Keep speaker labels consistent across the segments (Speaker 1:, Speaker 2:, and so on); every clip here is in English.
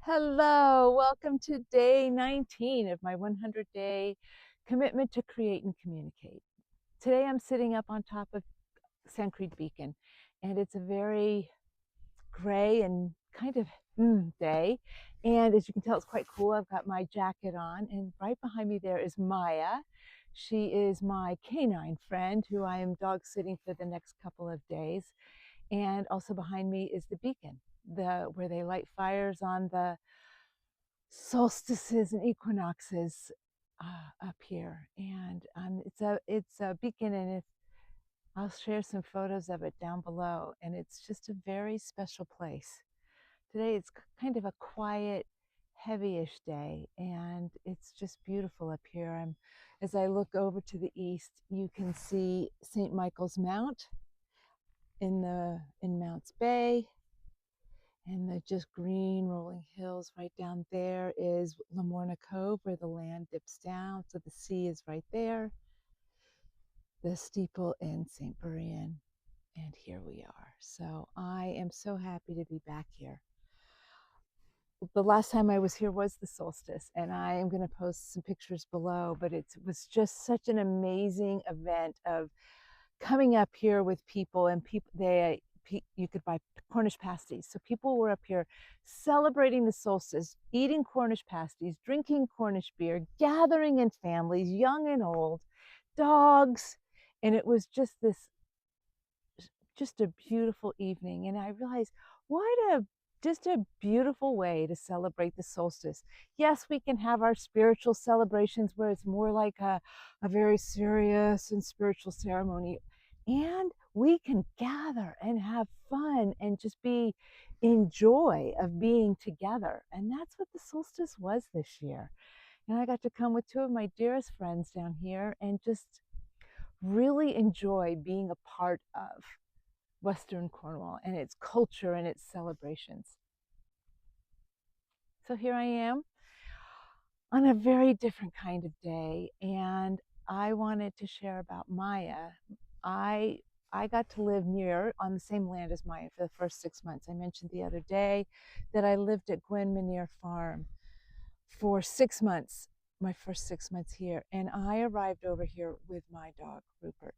Speaker 1: Hello, welcome to day 19 of my 100-day commitment to create and communicate. Today I'm sitting up on top of Sand Creek Beacon, and it's a very gray and kind of day. And as you can tell, it's quite cool. I've got my jacket on, and right behind me there is Maya. She is my canine friend who I am dog sitting for the next couple of days. And also behind me is the beacon, where they light fires on the solstices and equinoxes up here. And it's a beacon, and I'll share some photos of it down below. And it's just a very special place. Today it's kind of a quiet, heavyish day, and it's just beautiful up here. As I look over to the east, you can see St. Michael's Mount in Mounts Bay, and the just green rolling hills. Right down there is Lamorna Cove, where the land dips down, so the sea is right there. The steeple in St. Buryan, and here we are. So I am so happy to be back here. The last time I was here was the solstice, and I am going to post some pictures below, but it was just such an amazing event of coming up here with people, and you could buy Cornish pasties. So people were up here celebrating the solstice, eating Cornish pasties, drinking Cornish beer, gathering in families, young and old, dogs. And it was just a beautiful evening. And I realized just a beautiful way to celebrate the solstice. Yes, we can have our spiritual celebrations where it's more like a very serious and spiritual ceremony. And we can gather and have fun and just be in joy of being together. And that's what the solstice was this year. And I got to come with two of my dearest friends down here and just really enjoy being a part of Western Cornwall and its culture and its celebrations. So here I am on a very different kind of day, and I wanted to share about Maya. I I got to live near on the same land as Maya for the first 6 months. I mentioned the other day that I lived at Gwen Minier Farm for 6 months, my first 6 months here, and I arrived over here with my dog Rupert.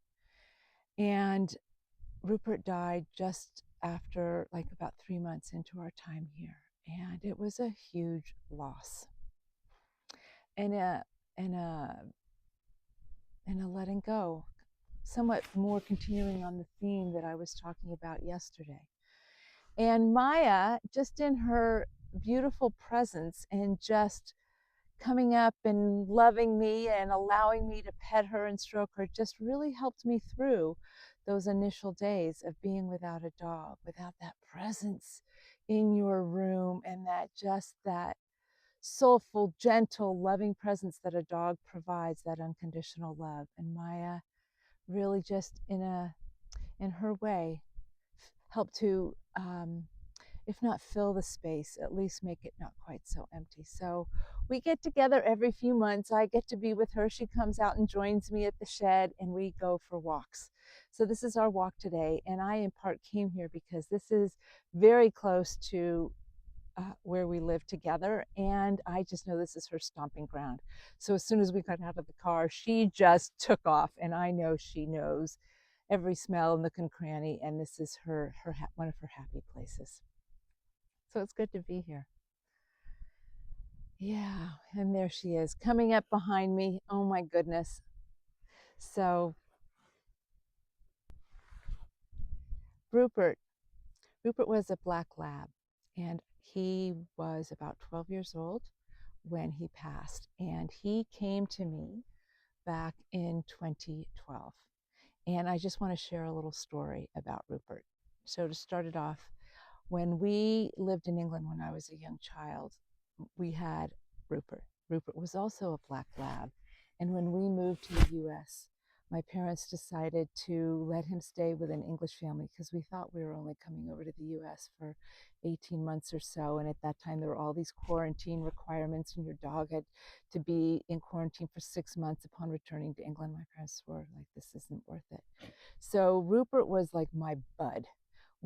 Speaker 1: And Rupert died just after, like, about 3 months into our time here, and it was a huge loss, and and a and a letting go, somewhat more continuing on the theme that I was talking about yesterday. And Maya, just in her beautiful presence and just coming up and loving me and allowing me to pet her and stroke her, just really helped me through those initial days of being without a dog, without that presence in your room, and that soulful, gentle, loving presence that a dog provides, that unconditional love. And Maya really just in her way helped to if not fill the space, at least make it not quite so empty. So we get together every few months. I get to be with her. She comes out and joins me at the shed, and we go for walks. So this is our walk today, and I in part came here because this is very close to where we live together, and I just know this is her stomping ground. So as soon as we got out of the car, she just took off, and I know she knows every smell, nook and cranny, and this is one of her happy places. So it's good to be here. Yeah, and there she is coming up behind me. Oh my goodness. So Rupert, Rupert was a black lab, and he was about 12 years old when he passed. And he came to me back in 2012. And I just want to share a little story about Rupert. So to start it off, when we lived in England when I was a young child, we had Rupert. Rupert was also a black lab. And when we moved to the US, my parents decided to let him stay with an English family because we thought we were only coming over to the US for 18 months or so. And at that time, there were all these quarantine requirements, and your dog had to be in quarantine for 6 months upon returning to England. My parents were like, this isn't worth it. So Rupert was like my bud.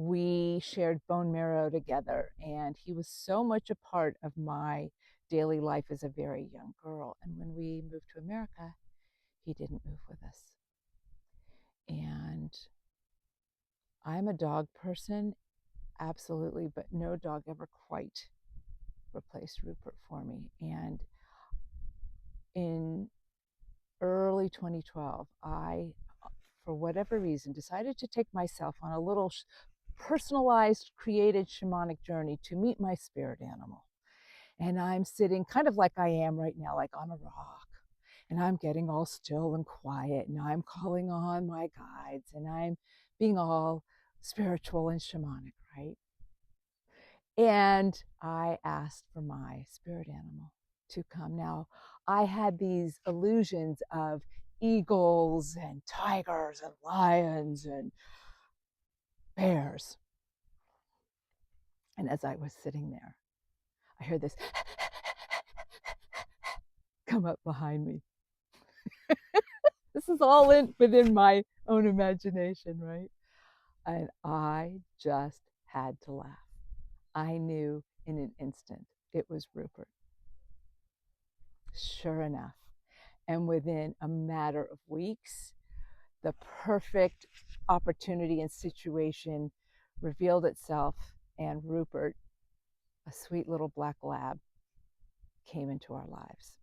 Speaker 1: We shared bone marrow together, and he was so much a part of my daily life as a very young girl. And when we moved to America, he didn't move with us. And I'm a dog person, absolutely, but no dog ever quite replaced Rupert for me. And in early 2012, I, for whatever reason, decided to take myself on a little personalized, created shamanic journey to meet my spirit animal. And I'm sitting kind of like I am right now, like on a rock. And I'm getting all still and quiet, and I'm calling on my guides, and I'm being all spiritual and shamanic, right? And I asked for my spirit animal to come. Now, I had these illusions of eagles and tigers and lions and bears. And as I was sitting there, I heard this come up behind me. This is all within my own imagination, right? And I just had to laugh. I knew in an instant it was Rupert. Sure enough. And within a matter of weeks, the perfect opportunity and situation revealed itself, and Rupert, a sweet little black lab, came into our lives.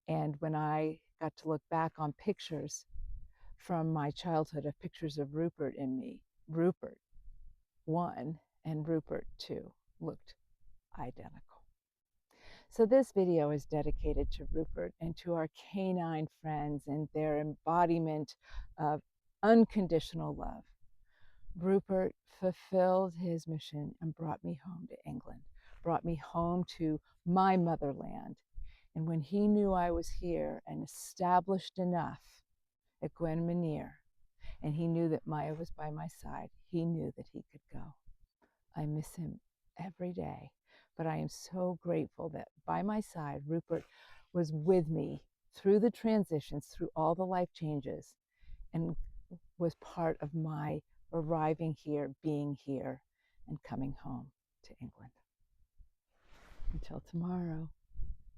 Speaker 1: And when I got to look back on pictures from my childhood of pictures of Rupert and me, Rupert 1 and Rupert 2 looked identical. So this video is dedicated to Rupert and to our canine friends and their embodiment of unconditional love. Rupert fulfilled his mission and brought me home to England, brought me home to my motherland. And when he knew I was here and established enough at Gwen Monier, and he knew that Maya was by my side, he knew that he could go. I miss him every day, but I am so grateful that by my side, Rupert was with me through the transitions, through all the life changes, and was part of my arriving here, being here, and coming home to England. Until tomorrow.